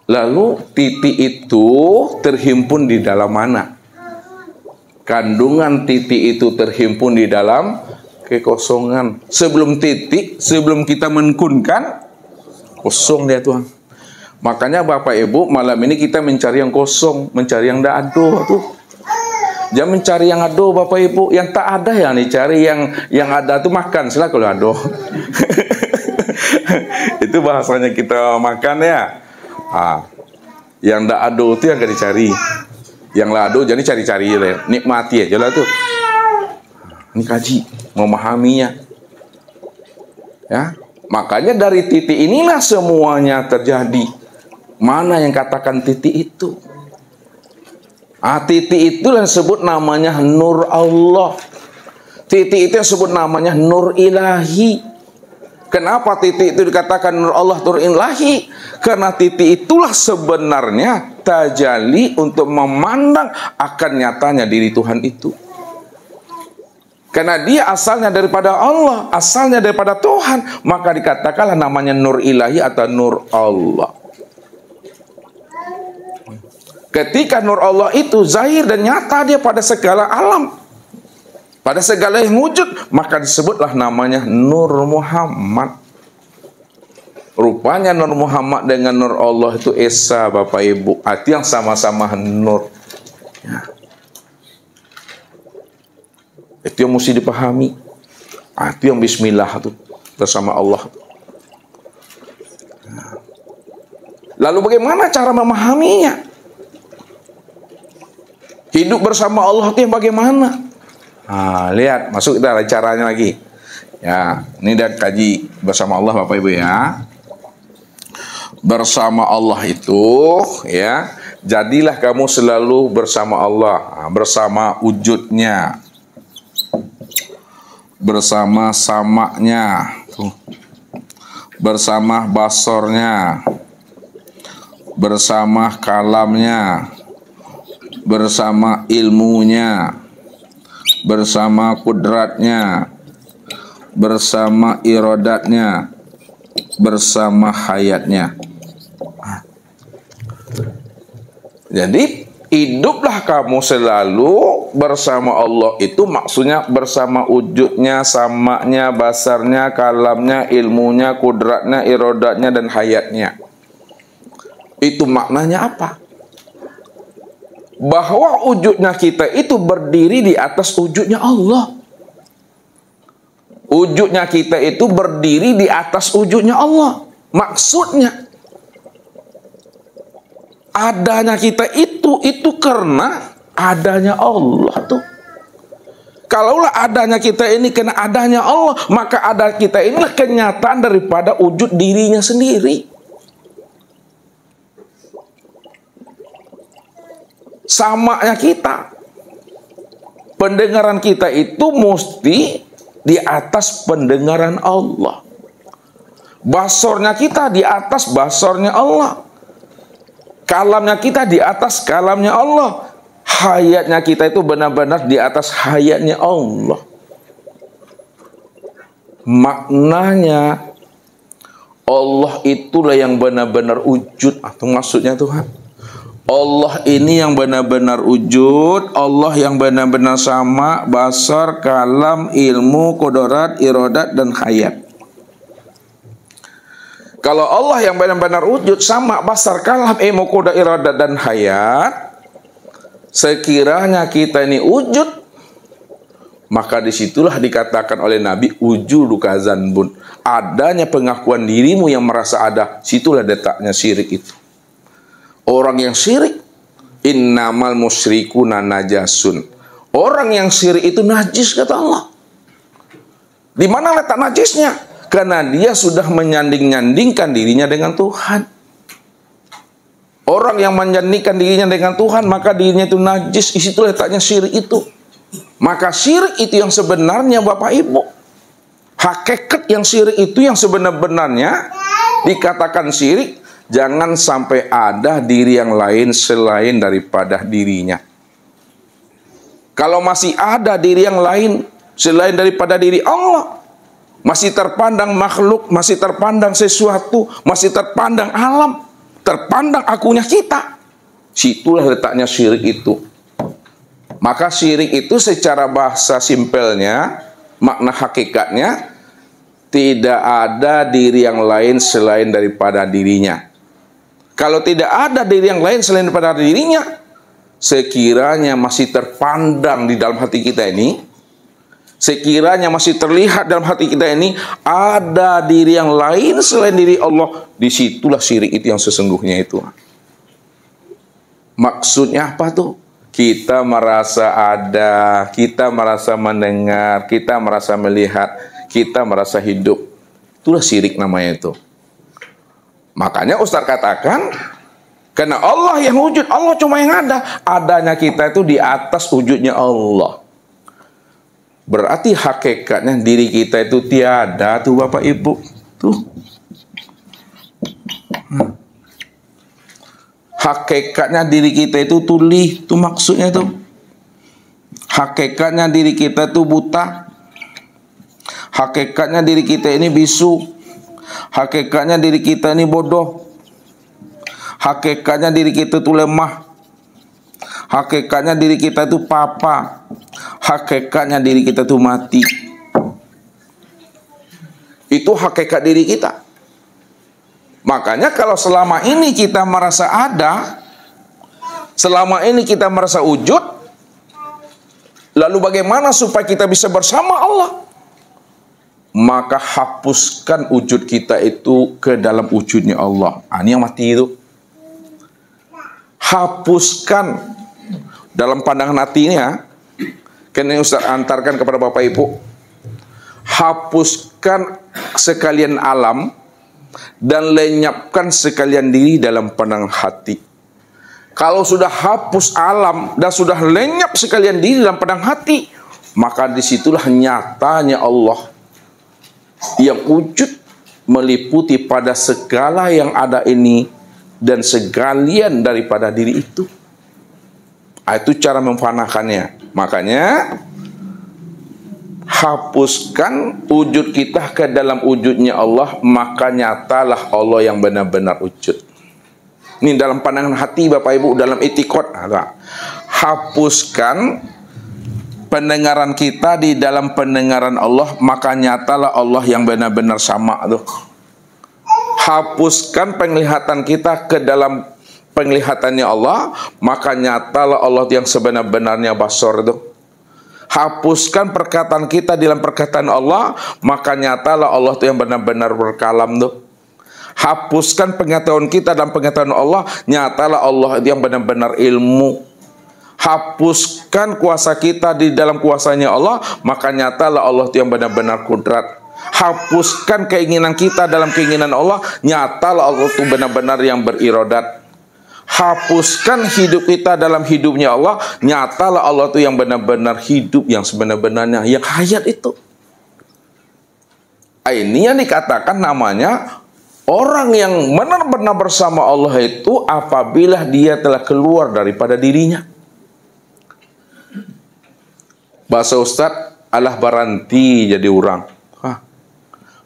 Lalu titik itu terhimpun di dalam mana? Kandungan titik itu terhimpun di dalam kekosongan. Sebelum titik, sebelum kita menkunkan, kosong dia tuh. Makanya Bapak Ibu, malam ini kita mencari yang kosong, mencari yang tidak ada tuh. Jangan mencari yang ada Bapak Ibu, yang tak ada yang dicari, yang ada tuh makan, sila kalau ada. Itu bahasanya kita makan ya. Yang tidak ada itu yang gak dicari. Yang lado jadi cari-cari ya. Nikmati aja lah tuh. Ini kaji, memahaminya. Ya, makanya dari titik inilah semuanya terjadi. Mana yang katakan titik itu? Titik itu yang disebut namanya Nur Allah. Titik itu yang disebut namanya Nur Ilahi. Kenapa titik itu dikatakan Nur Allah, Nur Ilahi? Karena titik itulah sebenarnya tajalli untuk memandang akan nyatanya diri Tuhan itu. Karena dia asalnya daripada Allah, asalnya daripada Tuhan, maka dikatakanlah namanya Nur Ilahi atau Nur Allah. Ketika Nur Allah itu zahir dan nyata dia pada segala alam, pada segala yang wujud, maka disebutlah namanya Nur Muhammad. Rupanya Nur Muhammad dengan Nur Allah itu esa Bapak Ibu, arti yang sama-sama nur. Ya. Itu yang mesti dipahami. Itu yang bismillah itu bersama Allah. Ya. Lalu bagaimana cara memahaminya? Hidup bersama Allah itu yang bagaimana? Lihat, masuk kita caranya lagi. Ya, ini dah kaji bersama Allah Bapak Ibu ya. Bersama Allah itu ya, jadilah kamu selalu bersama Allah, bersama wujudnya, bersama samanya, bersama basornya, bersama kalamnya, bersama ilmunya, bersama kudratnya, bersama iradatnya, bersama hayatnya. Jadi hiduplah kamu selalu bersama Allah, itu maksudnya bersama wujudnya, samanya, basarnya, kalamnya, ilmunya, kudratnya, iradatnya, dan hayatnya. Itu maknanya apa? Bahwa wujudnya kita itu berdiri di atas wujudnya Allah. Wujudnya kita itu berdiri di atas wujudnya Allah. Maksudnya adanya kita itu karena adanya Allah tuh. Kalaulah adanya kita ini karena adanya Allah, maka ada kita inilah kenyataan daripada wujud dirinya sendiri. Samanya kita, pendengaran kita itu mesti di atas pendengaran Allah. Basornya kita di atas basornya Allah. Kalamnya kita di atas kalamnya Allah. Hayatnya kita itu benar-benar di atas hayatnya Allah. Maknanya Allah itulah yang benar-benar wujud. Atau maksudnya Tuhan, Allah ini yang benar-benar wujud, Allah yang benar-benar sama, basar, kalam, ilmu, qudrat, iradat, dan hayat. Kalau Allah yang benar-benar wujud, sama, basar, kalam, ilmu, qudrat, iradat, dan hayat, sekiranya kita ini wujud, maka disitulah dikatakan oleh Nabi, wujuduka zanbun. Adanya pengakuan dirimu yang merasa ada, situlah letaknya syirik itu. Orang yang syirik, innamal musyrikuna najasun. Orang yang syirik itu najis, kata Allah. Di mana letak najisnya? Karena dia sudah menyanding-nyandingkan dirinya dengan Tuhan. Orang yang menyandingkan dirinya dengan Tuhan, maka dirinya itu najis. Di situ letaknya syirik itu. Maka syirik itu yang sebenarnya Bapak Ibu. Hakikat yang syirik itu yang sebenar-benarnya dikatakan syirik. Jangan sampai ada diri yang lain selain daripada dirinya. Kalau masih ada diri yang lain selain daripada diri Allah, masih terpandang makhluk, masih terpandang sesuatu, masih terpandang alam, terpandang akunya kita. Situlah letaknya syirik itu. Maka syirik itu secara bahasa simpelnya, makna hakikatnya, tidak ada diri yang lain selain daripada dirinya. Kalau tidak ada diri yang lain selain daripada dirinya, sekiranya masih terpandang di dalam hati kita ini, sekiranya masih terlihat dalam hati kita ini, ada diri yang lain selain diri Allah, disitulah syirik itu yang sesungguhnya itu. Maksudnya apa tuh? Kita merasa ada, kita merasa mendengar, kita merasa melihat, kita merasa hidup. Itulah syirik namanya itu. Makanya Ustaz katakan, karena Allah yang wujud, Allah cuma yang ada. Adanya kita itu di atas wujudnya Allah. Berarti hakikatnya diri kita itu tiada tuh Bapak Ibu. Tuh. Hakikatnya diri kita itu tuli, itu maksudnya tuh. Hakikatnya diri kita itu buta. Hakikatnya diri kita ini bisu. Hakikatnya diri kita ini bodoh. Hakikatnya diri kita itu lemah. Hakikatnya diri kita itu papa. Hakikatnya diri kita itu mati. Itu hakikat diri kita. Makanya kalau selama ini kita merasa ada, selama ini kita merasa wujud, lalu bagaimana supaya kita bisa bersama Allah? Maka hapuskan wujud kita itu ke dalam wujudnya Allah. Ini yang mati itu. Hapuskan dalam pandangan hatinya. Kini Ustaz antarkan kepada Bapak Ibu. Hapuskan sekalian alam dan lenyapkan sekalian diri dalam pandangan hati. Kalau sudah hapus alam dan sudah lenyap sekalian diri dalam pandangan hati, maka disitulah nyatanya Allah yang wujud meliputi pada segala yang ada ini dan segalian daripada diri itu. Itu cara memfanakannya. Makanya hapuskan wujud kita ke dalam wujudnya Allah, maka nyatalah Allah yang benar-benar wujud. Ini dalam pandangan hati Bapak Ibu, dalam itikad. Hapuskan pendengaran kita di dalam pendengaran Allah, maka nyatalah Allah yang benar-benar sama tuh. Hapuskan penglihatan kita ke dalam penglihatannya Allah, maka nyatalah Allah yang sebenar-benarnya basar tuh. Hapuskan perkataan kita di dalam perkataan Allah, maka nyatalah Allah itu yang benar-benar berkalam tuh. Hapuskan pengetahuan kita dalam pengetahuan Allah, nyatalah Allah itu yang benar-benar ilmu. Hapuskan kuasa kita di dalam kuasanya Allah, maka nyatalah Allah itu yang benar-benar kudrat. Hapuskan keinginan kita dalam keinginan Allah, nyatalah Allah itu benar-benar yang berirodat. Hapuskan hidup kita dalam hidupnya Allah, nyatalah Allah itu yang benar-benar hidup, yang sebenar-benarnya, yang hayat itu. Ini yang dikatakan namanya orang yang benar-benar bersama Allah itu apabila dia telah keluar daripada dirinya. Bahasa Ustaz, alah baranti jadi orang.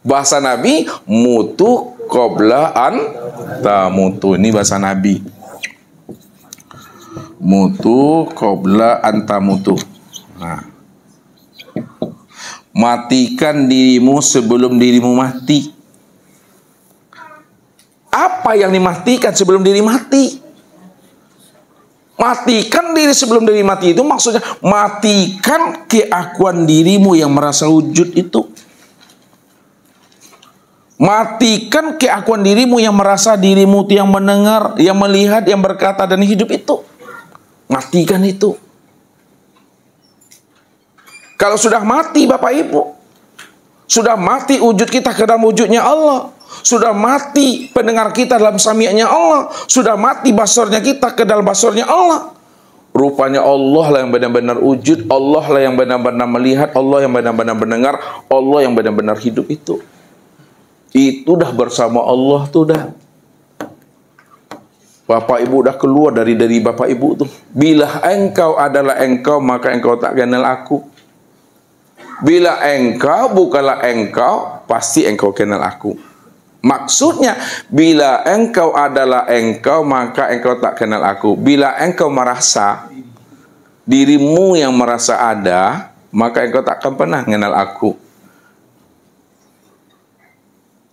Bahasa Nabi, mutu qabla an tamutu. Ini bahasa Nabi. Mutu qabla antamutu. Nah. Matikan dirimu sebelum dirimu mati. Apa yang dimatikan sebelum diri mati? Matikan diri sebelum diri mati itu maksudnya matikan keakuan dirimu yang merasa wujud itu. Matikan keakuan dirimu yang merasa dirimu yang mendengar, yang melihat, yang berkata dan hidup itu. Matikan itu. Kalau sudah mati Bapak Ibu, sudah mati wujud kita ke dalam wujudnya Allah, sudah mati pendengar kita dalam sami'nya Allah, sudah mati basarnya kita ke dalam basarnya Allah, rupanya Allah lah yang benar-benar wujud, Allah lah yang benar-benar melihat, Allah yang benar-benar mendengar, Allah yang benar-benar hidup itu. Itu dah bersama Allah tuh dah. Bapak Ibu dah keluar dari Bapak Ibu tuh. Bila engkau adalah engkau, maka engkau tak kenal aku. Bila engkau bukanlah engkau, pasti engkau kenal aku. Maksudnya, bila engkau adalah engkau, maka engkau tak kenal aku. Bila engkau merasa dirimu yang merasa ada, maka engkau tak akan pernah kenal aku.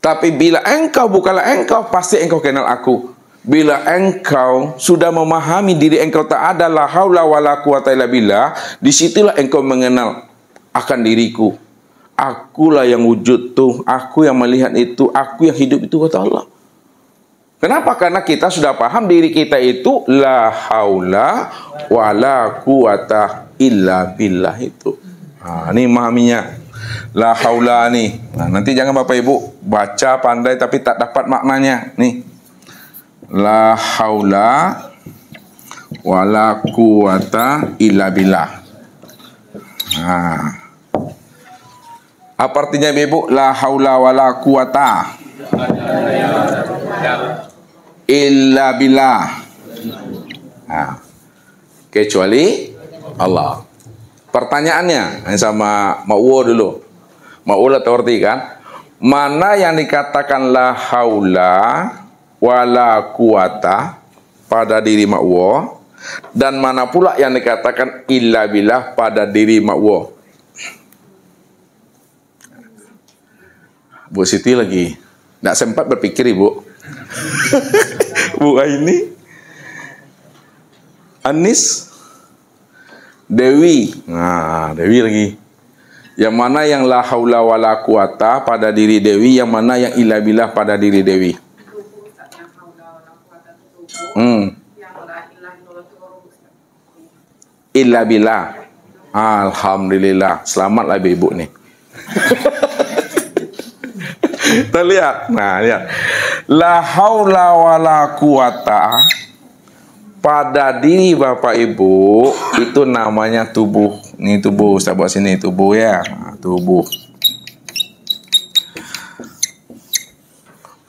Tapi bila engkau bukanlah engkau, pasti engkau kenal aku. Bila engkau sudah memahami diri engkau tak ada, la haula wala quwata illa billah, disitulah engkau mengenal akan diriku. Akulah yang wujud tuh, aku yang melihat itu, aku yang hidup itu, kata Allah. Kenapa? Karena kita sudah paham diri kita itu la haula wala quwata illa billah itu. Nah, ini memahaminya. La haula nih. Nah, nanti jangan Bapak Ibu baca pandai tapi tak dapat maknanya. Nih. La haula wala quwata illa billah. Nah. Apa artinya Ibu? La haula wala quwata illa billah. Nah, kecuali Allah. Pertanyaannya sama Ma'wo dulu. Ma'wo lah tahu arti kan? Mana yang dikatakan la haula wala quwata pada diri Ma'wo, dan mana pula yang dikatakan illa billah pada diri Ma'wo? Bu Siti lagi tidak sempat berpikir Ibu. Bu Aini, Anis, Dewi. Nah, Dewi lagi. Yang mana yang la haula wala quwata pada diri Dewi, yang mana yang illa billah pada diri Dewi? Illa billah. Alhamdulillah. Selamatlah Ibu nih. Kita lihat. Nah, lihat. La haula wala quwata pada diri Bapak Ibu itu namanya tubuh. Ini tubuh, saya buat sini tubuh ya. Nah, tubuh.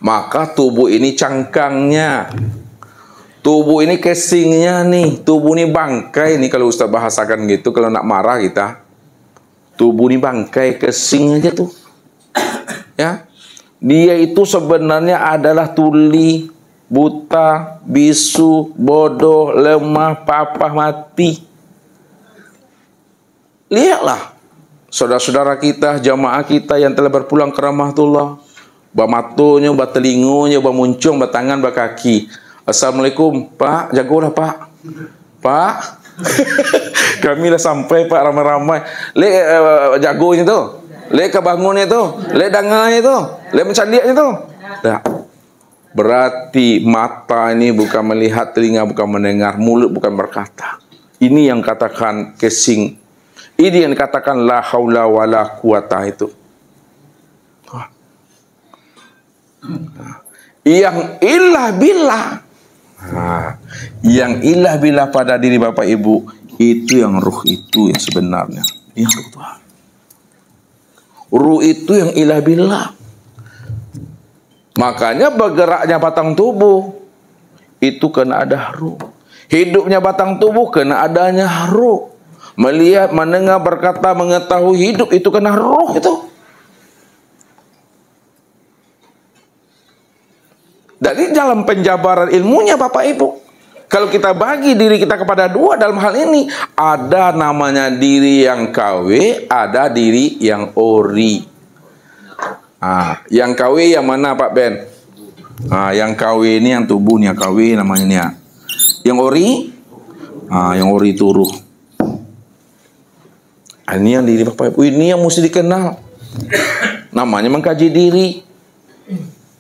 Maka tubuh ini cangkangnya. Tubuh ini casingnya nih. Tubuh ini bangkai nih kalau Ustaz bahasakan gitu. Kalau nak marah kita. Tubuh ini bangkai, casing aja tuh. Ya. Dia itu sebenarnya adalah tuli, buta, bisu, bodoh, lemah, papah, mati. Lihatlah saudara-saudara kita, jamaah kita yang telah berpulang ke rahmatullah. Bamatonya, batelingonya, bamuncung, batangan, bakaki. Assalamualaikum, Pak, jagolah Pak. Pak, kami dah sampai Pak, ramai-ramai. Jagonya tuh. Kebangunnya tuh, danganya tuh, mencandiaknya tuh. Nah, berarti mata ini bukan melihat, telinga bukan mendengar, mulut bukan berkata. Ini yang katakan casing. Ini yang katakan la haula wala quwata itu. Yang illah billah. Nah, yang illah billah pada diri Bapak Ibu itu yang ruh itu yang sebenarnya. Yang ruh Tuhan. Ruh itu yang ilah billah. Makanya bergeraknya batang tubuh itu kena ada ruh. Hidupnya batang tubuh kena adanya ruh. Melihat, mendengar, berkata, mengetahui hidup itu kena ruh itu. Dari dalam penjabaran ilmunya Bapak Ibu, kalau kita bagi diri kita kepada dua dalam hal ini, ada namanya diri yang KW, ada diri yang ori. Yang KW yang mana Pak Ben? Yang KW ini yang tubuhnya KW namanya nih. Yang ori? Yang ori itu ruh. Ini yang diri Bapak Ibu, ini yang mesti dikenal. Namanya mengkaji diri.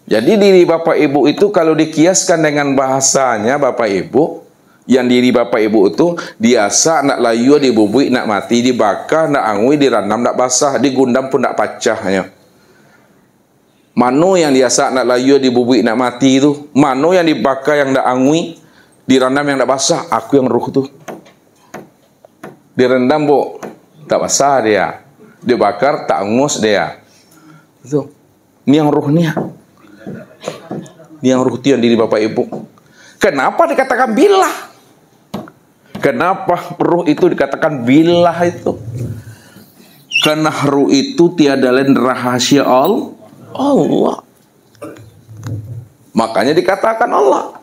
Jadi diri Bapak Ibu itu kalau dikiaskan dengan bahasanya Bapak Ibu, yang diri Bapak Ibu itu biasa nak layu, dibubui, nak mati, dibakar, nak angui, dirandam, nak basah, digundam pun nak pacahnya. Mano yang biasa nak layu, dibubui, nak mati itu? Mano yang dibakar, yang nak angui, dirandam, yang nak basah? Aku yang ruh tuh. Direndam bu, tak basah dia. Dibakar, tak angus dia. Itu. Ini yang ruhnya. Yang ruh itu yang diri Bapak Ibu. Kenapa dikatakan billah? Kenapa ruh itu dikatakan billah itu? Karena ruh itu tiada lain rahasia Allah. Makanya dikatakan Allah,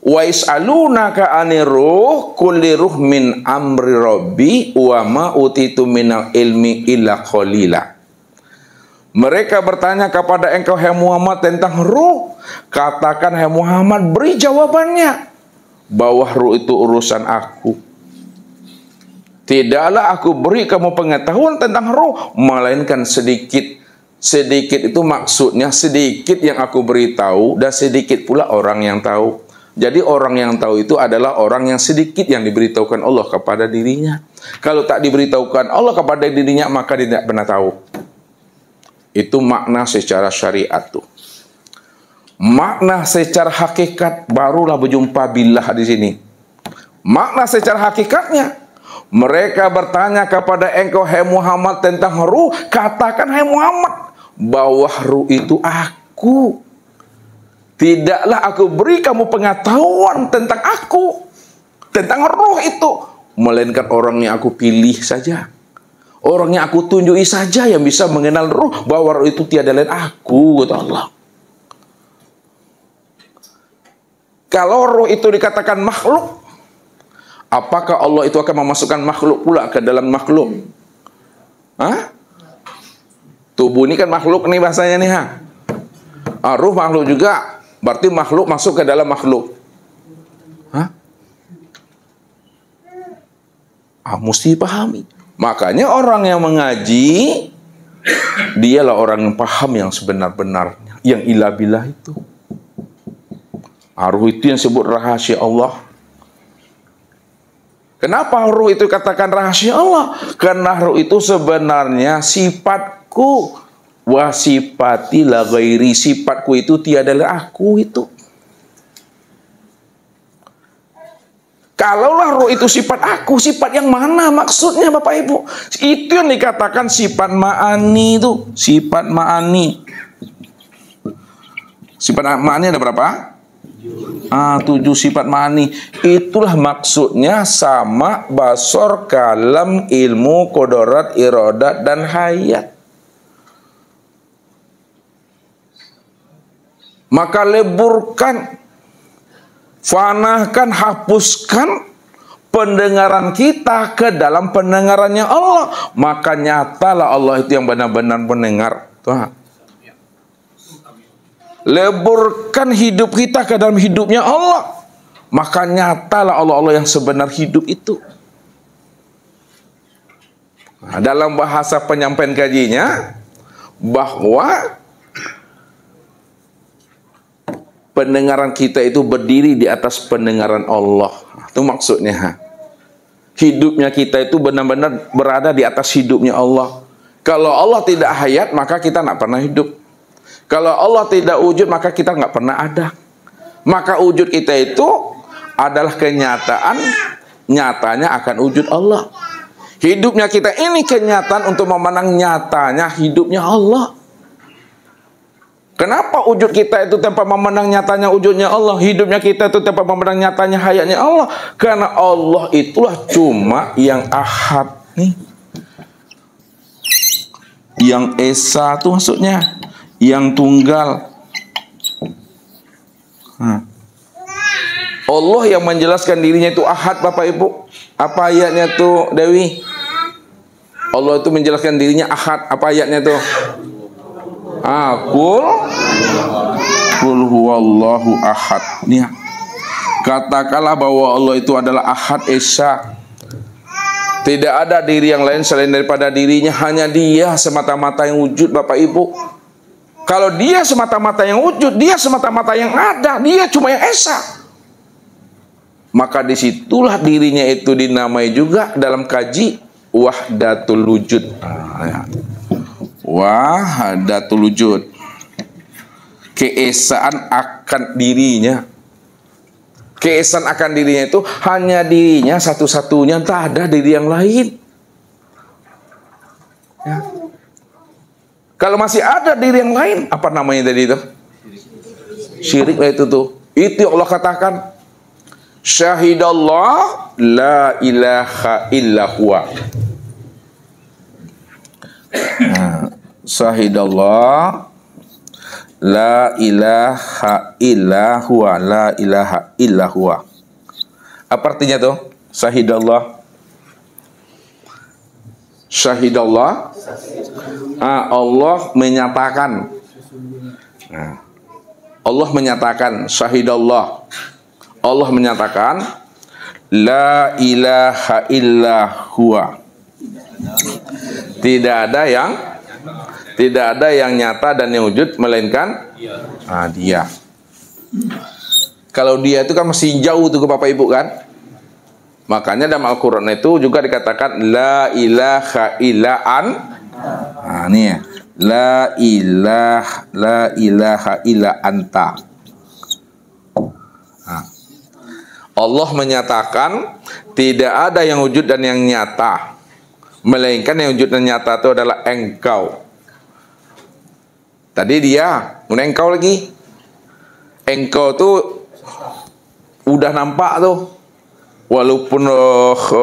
wa is'alunaka 'anir ruh kulli ruh min amri rabbi wa ma utitu minal ilmi illa qalila. Mereka bertanya kepada engkau hai Muhammad tentang ruh. Katakan hai Muhammad, beri jawabannya bahwa ruh itu urusan aku. Tidaklah aku beri kamu pengetahuan tentang ruh melainkan sedikit. Sedikit itu maksudnya sedikit yang aku beritahu dan sedikit pula orang yang tahu. Jadi orang yang tahu itu adalah orang yang sedikit yang diberitahukan Allah kepada dirinya. Kalau tak diberitahukan Allah kepada dirinya, maka dia tidak pernah tahu. Itu makna secara syariat tuh. Makna secara hakikat barulah berjumpa billah di sini. Makna secara hakikatnya, mereka bertanya kepada engkau hai Muhammad tentang ruh, katakan hai Muhammad bahwa ruh itu aku. Tidaklah aku beri kamu pengetahuan tentang aku, tentang ruh itu, melainkan orang yang aku pilih saja, orang yang aku tunjuki saja yang bisa mengenal ruh, bahwa ruh itu tiada lain aku, kata Allah. Kalau ruh itu dikatakan makhluk, apakah Allah itu akan memasukkan makhluk pula ke dalam makhluk? Hah? Tubuh ini kan makhluk nih bahasanya nih, ha? Ruh makhluk juga, berarti makhluk masuk ke dalam makhluk. Hah? Mesti pahami. Makanya orang yang mengaji, dialah orang yang paham yang sebenar-benarnya, yang ilah billah itu. Ruh itu yang sebut rahasia Allah. Kenapa ruh itu katakan rahasia Allah? Karena ruh itu sebenarnya sifatku, wa sifati la ghairi, sifatku itu tiadalah aku itu. Kalaulah ruh itu sifat aku, sifat yang mana maksudnya Bapak Ibu? Itu yang dikatakan sifat ma'ani itu, sifat ma'ani. Sifat ma'ani ada berapa? 7 sifat ma'ani. Itulah maksudnya sama, basor, kalam, ilmu, kodorat, iradat, dan hayat. Maka leburkan, fanahkan, hapuskan pendengaran kita ke dalam pendengarannya Allah. Maka nyatalah Allah itu yang benar-benar pendengar. Tuhan. Leburkan hidup kita ke dalam hidupnya Allah, maka nyatalah Allah yang sebenar hidup itu. Nah, dalam bahasa penyampaian kajinya, bahwa pendengaran kita itu berdiri di atas pendengaran Allah. Itu maksudnya. Hidupnya kita itu benar-benar berada di atas hidupnya Allah. Kalau Allah tidak hayat, maka kita tidak pernah hidup. Kalau Allah tidak wujud, maka kita nggak pernah ada. Maka wujud kita itu adalah kenyataan, nyatanya akan wujud Allah. Hidupnya kita ini kenyataan untuk memandang nyatanya hidupnya Allah. Kenapa wujud kita itu tanpa memandang nyatanya wujudnya Allah? Hidupnya kita itu tanpa memandang nyatanya hayatnya Allah. Karena Allah itulah cuma yang ahad nih. Yang esa itu maksudnya, yang tunggal. Allah yang menjelaskan dirinya itu ahad, Bapak Ibu. Apa ayatnya tuh, Dewi? Allah itu menjelaskan dirinya ahad. Apa ayatnya tuh? Qul huwallahu ahad. Nih, katakanlah bahwa Allah itu adalah ahad, esa. Tidak ada diri yang lain selain daripada dirinya. Hanya Dia semata-mata yang wujud, Bapak Ibu. Kalau Dia semata-mata yang wujud, Dia semata-mata yang ada, Dia cuma yang esa, maka disitulah dirinya itu dinamai juga dalam kaji wahdatul wujud. Wahdatul wujud, keesaan akan dirinya. Keesaan akan dirinya itu hanya dirinya satu-satunya, tak ada diri yang lain. Ya. Kalau masih ada diri yang lain, apa namanya tadi itu? Syirik lah itu tuh. Itu Allah katakan, syahidallah la ilaha illa huwa. Syahidallah La ilaha illa huwa, la ilaha illa huwa. Apa artinya tuh? Syahidallah. Syahidallah. Allah menyatakan. Nah, Allah menyatakan, syahidallah. Allah menyatakan, la ilaha illa huwa. Tidak ada yang nyata dan yang wujud melainkan dia. Kalau dia itu kan masih jauh tuh ke Bapak Ibu kan. Makanya dalam Al-Quran itu juga dikatakan la ilaha illa ini ya. La ilaha illa anta. Allah menyatakan tidak ada yang wujud dan yang nyata, melainkan yang wujud dan nyata itu adalah engkau. Tadi dia, engkau lagi. Engkau tuh udah nampak tuh. Walaupun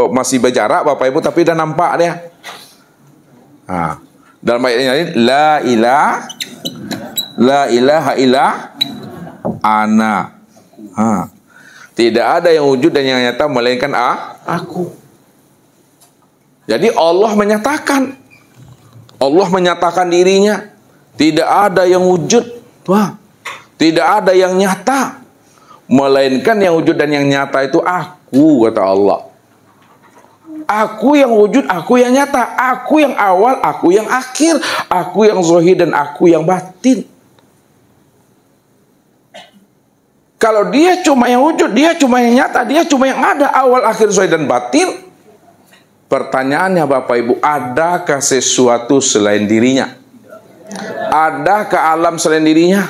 masih berjarak Bapak Ibu, tapi udah nampak dia. Dalam ayat ini, la ilaha illa ana. Tidak ada yang wujud dan yang nyata melainkan aku. Jadi Allah menyatakan dirinya. Tidak ada yang wujud, tidak ada yang nyata, melainkan yang wujud dan yang nyata itu aku, kata Allah. Aku yang wujud, aku yang nyata, aku yang awal, aku yang akhir, aku yang zahir dan aku yang batin. Kalau dia cuma yang wujud, dia cuma yang nyata, dia cuma yang ada, awal, akhir, zahir dan batin. Pertanyaannya Bapak Ibu, adakah sesuatu selain dirinya? Adakah alam selain dirinya?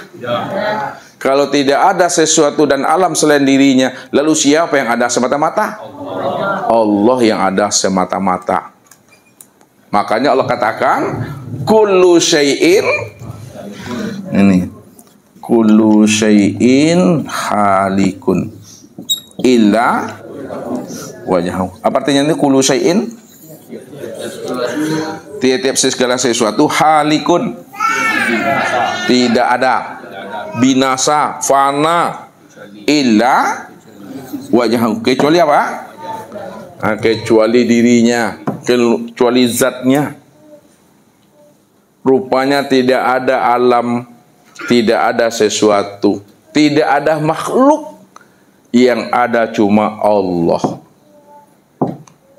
Kalau tidak ada sesuatu dan alam selain dirinya, lalu siapa yang ada semata-mata? Allah yang ada semata-mata. Makanya Allah katakan, kullu syai'in, ini, kullu syai'in halikun illa wajhahu. Apa artinya ini kullu syai'in? Tiap-tiap segala sesuatu halikun, tidak ada, binasa, fana, illa wajhahu, kecuali apa? Kecuali dirinya, kecuali zatnya. Rupanya tidak ada alam, tidak ada sesuatu, tidak ada makhluk, yang ada cuma Allah.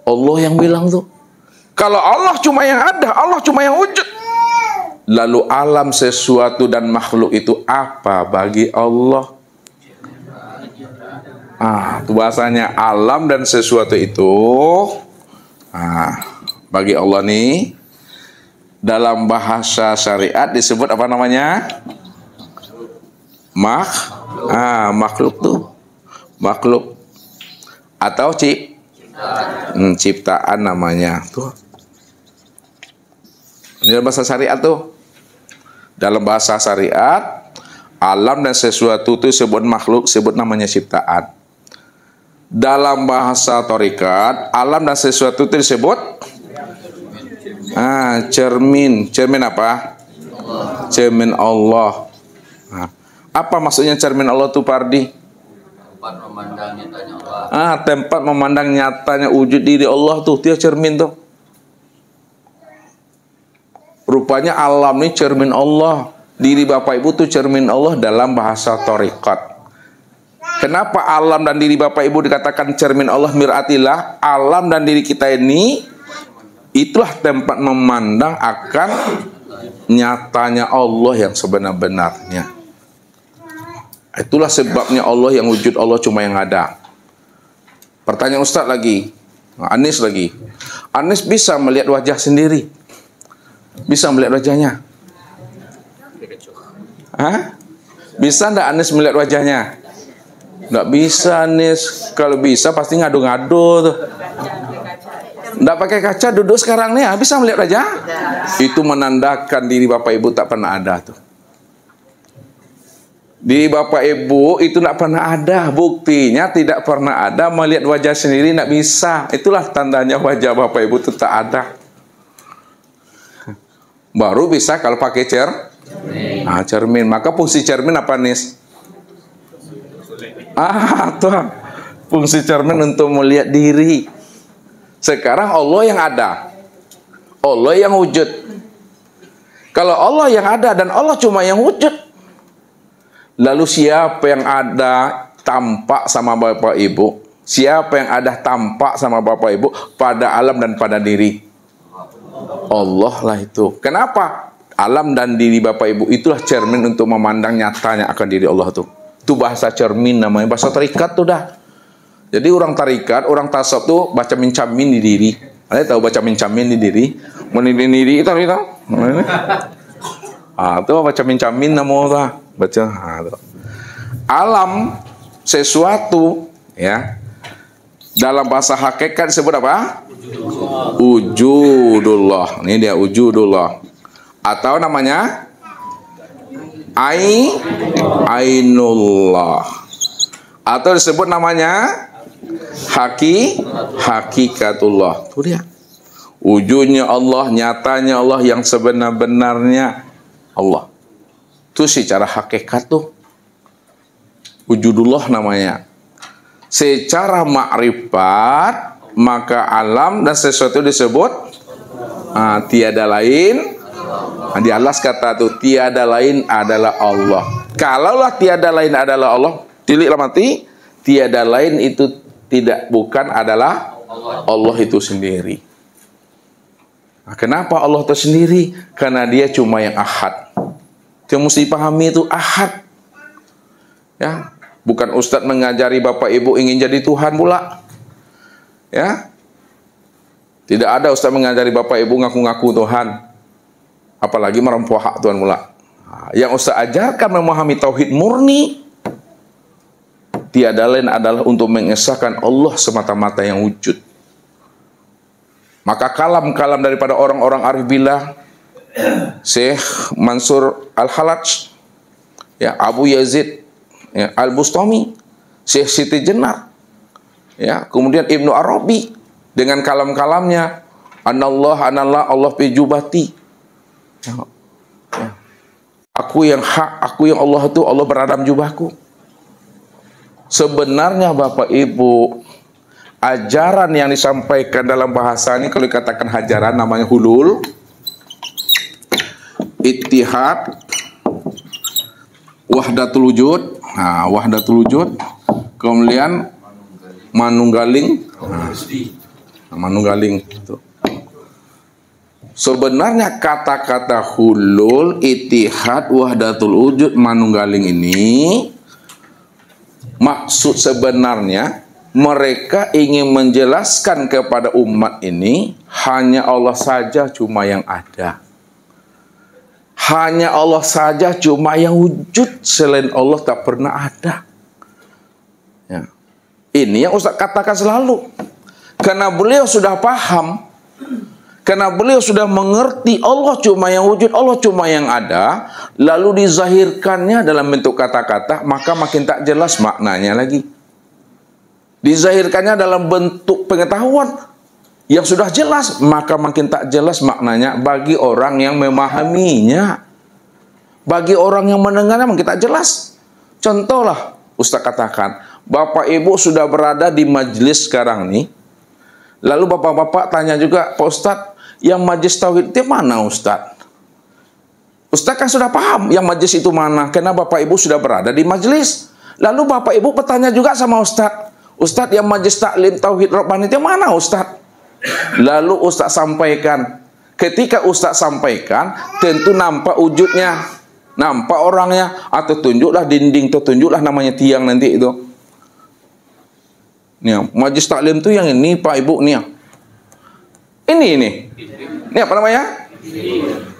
Allah yang bilang tuh. Kalau Allah cuma yang ada, Allah cuma yang wujud, lalu alam, sesuatu dan makhluk itu apa bagi Allah? Itu bahasanya alam dan sesuatu itu bagi Allah nih, dalam bahasa syariat disebut apa namanya? Makhluk tuh. Makhluk atau ciptaan namanya tuh. Ini dalam bahasa syariat tuh. Dalam bahasa syariat, alam dan sesuatu itu disebut makhluk, sebut namanya ciptaan. Dalam bahasa thariqat, alam dan sesuatu itu disebut cermin. Cermin apa? Cermin Allah. Apa maksudnya cermin Allah itu, Pardi? Tempat memandang nyatanya Allah. Tempat memandang nyatanya wujud diri Allah tuh, dia cermin tuh. Rupanya alam ini cermin Allah. Diri Bapak Ibu tuh cermin Allah dalam bahasa thariqat. Kenapa alam dan diri Bapak Ibu dikatakan cermin Allah, mir'atillah? Alam dan diri kita ini itulah tempat memandang akan nyatanya Allah yang sebenar-benarnya. Itulah sebabnya Allah yang wujud, Allah cuma yang ada. Pertanyaan Ustadz lagi, Anis lagi. Anis bisa melihat wajah sendiri? Bisa melihat wajahnya? Bisa enggak Anis melihat wajahnya? Enggak bisa Anis. Kalau bisa pasti ngadu-ngadu tuh. Enggak pakai kaca, duduk sekarang nih, bisa melihat wajah? Itu menandakan diri Bapak Ibu tak pernah ada tuh. Di Bapak Ibu itu tidak pernah ada. Buktinya tidak pernah ada, melihat wajah sendiri tidak bisa. Itulah tandanya wajah Bapak Ibu itu tak ada. Baru bisa kalau pakai Cermin. Maka fungsi cermin apa nis? Tuh. Fungsi cermin untuk melihat diri. Sekarang Allah yang ada, Allah yang wujud. Kalau Allah yang ada dan Allah cuma yang wujud, lalu siapa yang ada tampak sama Bapak Ibu? Siapa yang ada tampak sama Bapak Ibu pada alam dan pada diri? Allah lah itu. Kenapa? Alam dan diri Bapak Ibu itulah cermin untuk memandang nyatanya akan diri Allah tuh. Itu bahasa cermin namanya, bahasa tarikat tuh dah. Jadi orang tarikat, orang tasawuf tuh baca mincamin di diri. Ada tahu baca mincamin di diri? Menilai diri itu itu baca mincamin nama baca. Alam sesuatu ya. Dalam bahasa hakikat disebut apa? Wujudullah. Ini dia wujudullah. Atau namanya ainullah. Atau disebut namanya hakikatullah. Itu dia. Wujudnya Allah, nyatanya Allah, yang sebenar-benarnya Allah. Itu secara hakikat tuh wujudullah namanya. Secara makrifat maka alam dan sesuatu disebut tiada lain. Di alas kata tuh tiada lain adalah Allah. Kalaulah tiada lain adalah Allah, tiliklah mati. Tiada lain itu bukan adalah Allah itu sendiri. Kenapa Allah itu sendiri? Karena dia cuma yang ahad. Yang mesti pahami itu ahad. Ya, bukan Ustadz mengajari Bapak Ibu ingin jadi Tuhan pula. Ya, tidak ada Ustadz mengajari Bapak Ibu ngaku-ngaku Tuhan, apalagi merempuh hak Tuhan pula. Yang Ustadz ajarkan memahami tauhid murni, tiada lain adalah untuk mengesahkan Allah semata-mata yang wujud. Maka kalam-kalam daripada orang-orang arif billah, Syekh Mansur Al-Halaj, ya, Abu Yazid ya, Al-Bustami, Syekh Siti Jenar, ya, kemudian Ibnu Arabi dengan kalam-kalamnya anallah Allah fi jubati, ya, ya. Aku yang hak, aku yang Allah itu Allah berada dalam jubahku. Sebenarnya Bapak Ibu, ajaran yang disampaikan dalam bahasa ini kalau dikatakan hajaran namanya hulul, ittihad, wahdatul wujud. Wahdatul wujud, kemudian manunggaling. Manunggaling itu. Sebenarnya kata-kata hulul, ittihad, wahdatul wujud, manunggaling ini maksud sebenarnya mereka ingin menjelaskan kepada umat ini hanya Allah saja cuma yang ada. Hanya Allah saja cuma yang wujud, selain Allah tak pernah ada. Ya. Ini yang Ustaz katakan selalu. Karena beliau sudah paham, karena beliau sudah mengerti Allah cuma yang wujud, Allah cuma yang ada, lalu dizahirkannya dalam bentuk kata-kata, maka makin tak jelas maknanya lagi. Dizahirkannya dalam bentuk pengetahuan yang sudah jelas, maka makin tak jelas maknanya bagi orang yang memahaminya. Bagi orang yang mendengarnya makin tak jelas. Contohlah Ustaz katakan, Bapak Ibu sudah berada di majelis sekarang nih, lalu bapak-bapak tanya juga, Pak Ustadz, yang majelis tauhid itu mana Ustadz? Ustadz kan sudah paham yang majelis itu mana, karena Bapak Ibu sudah berada di majelis. Lalu Bapak Ibu bertanya juga sama Ustadz, Ustadz, yang majelis taklim tauhid robbani itu mana Ustadz? Lalu Ustadz sampaikan. Ketika Ustadz sampaikan, tentu nampak wujudnya, nampak orangnya, atau tunjuklah dinding, atau tunjuklah namanya tiang nanti itu. Nih, majelis taklim itu yang ini Pak Ibu nih. Ini apa namanya?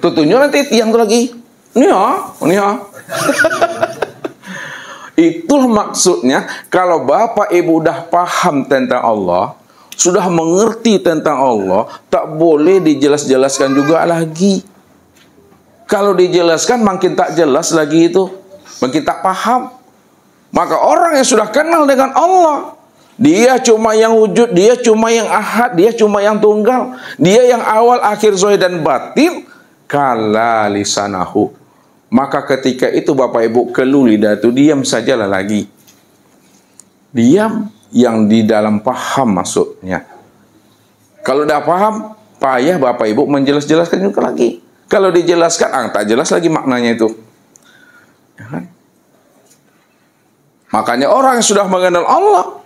Tuh tunjuk nanti tiang itu lagi. Nih ya. Itulah maksudnya, kalau Bapak Ibu udah paham tentang Allah, sudah mengerti tentang Allah, tak boleh dijelas-jelaskan juga lagi. Kalau dijelaskan makin tak jelas lagi itu, makin tak paham. Maka orang yang sudah kenal dengan Allah, dia cuma yang wujud, dia cuma yang ahad, dia cuma yang tunggal, dia yang awal, akhir, zahir dan batin, kala lisanahu, Maka ketika itu Bapak Ibu kelu lidah itu diam sajalah lagi. Diam yang di dalam paham maksudnya. Kalau udah paham, payah Bapak Ibu menjelaskan juga lagi. Kalau dijelaskan, tak jelas lagi maknanya itu. Ya kan? Makanya orang yang sudah mengenal Allah,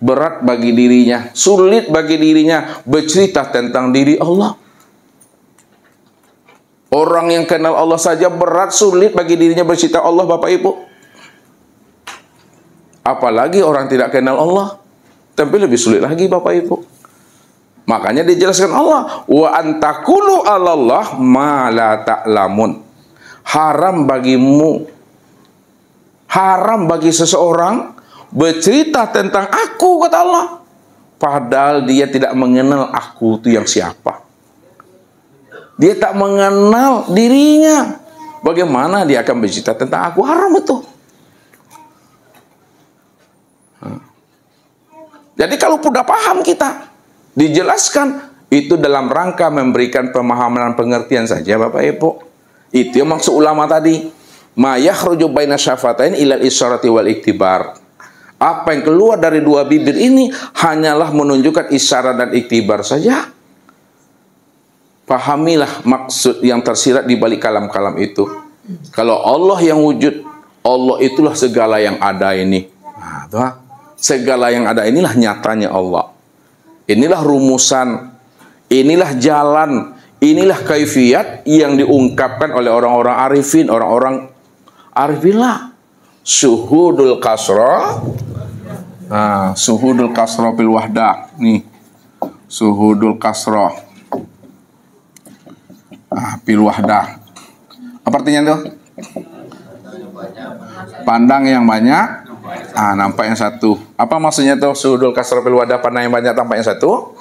berat bagi dirinya, sulit bagi dirinya bercerita tentang diri Allah. Orang yang kenal Allah saja berat, sulit bagi dirinya bercerita Allah, Bapak Ibu. Apalagi orang tidak kenal Allah, tapi lebih sulit lagi Bapak Ibu. Makanya dijelaskan Allah, wa antakulu 'alallah ma la ta'lamun. Haram bagimu, haram bagi seseorang bercerita tentang aku, kata Allah, padahal dia tidak mengenal aku itu yang siapa. Dia tak mengenal dirinya. Bagaimana dia akan bercerita tentang aku? Haram itu. Jadi kalau sudah paham kita, dijelaskan, itu dalam rangka memberikan pemahaman dan pengertian saja Bapak Ibu. Itu yang maksud ulama tadi. Ma yakhruju baina syafatain ilal isyarati wal iktibar. Apa yang keluar dari dua bibir ini hanyalah menunjukkan isyarat dan iktibar saja. Pahamilah maksud yang tersirat di balik kalam-kalam itu. Kalau Allah yang wujud, Allah itulah segala yang ada ini. Nah, tuh, segala yang ada inilah nyatanya Allah. Inilah rumusan, inilah jalan, inilah kaifiat yang diungkapkan oleh orang-orang arifin, orang-orang arifillah. Suhudul kasra, suhudul kasra fil wahdah. Nih, suhudul kasra fil wahdah. Apa artinya tuh? Pandang yang banyak, nampak yang satu. Apa maksudnya tuh suhudul kasra fil wahdah, pandang yang banyak, tampak yang satu?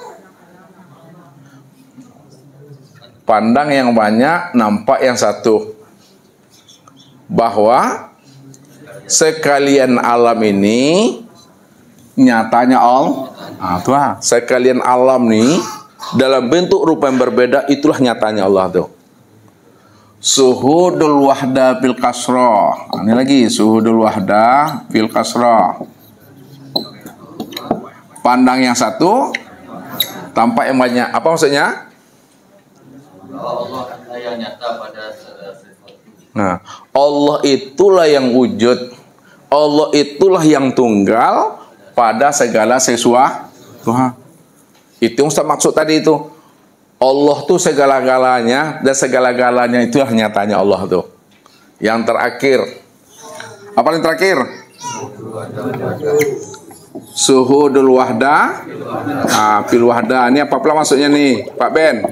Pandang yang banyak, nampak yang satu. Bahwa sekalian alam ini nyatanya Allah. Sekalian alam nih dalam bentuk rupa yang berbeda, itulah nyatanya Allah tuh. Suhudul wahda fil kasra. Ini lagi suhudul wahda fil kasra. Pandang yang satu, tampak yang banyak. Apa maksudnya? Allah yang nyata pada sesuatu. Nah, Allah itulah yang wujud. Allah itulah yang tunggal pada segala sesuatu. Itu yang Ustaz maksud tadi itu. Allah tuh segala-galanya, dan segala-galanya itulah nyatanya Allah tuh. Yang terakhir. Apa yang terakhir? Suhudul wahda. Fil wahda. Ini apa pula maksudnya nih, Pak Ben?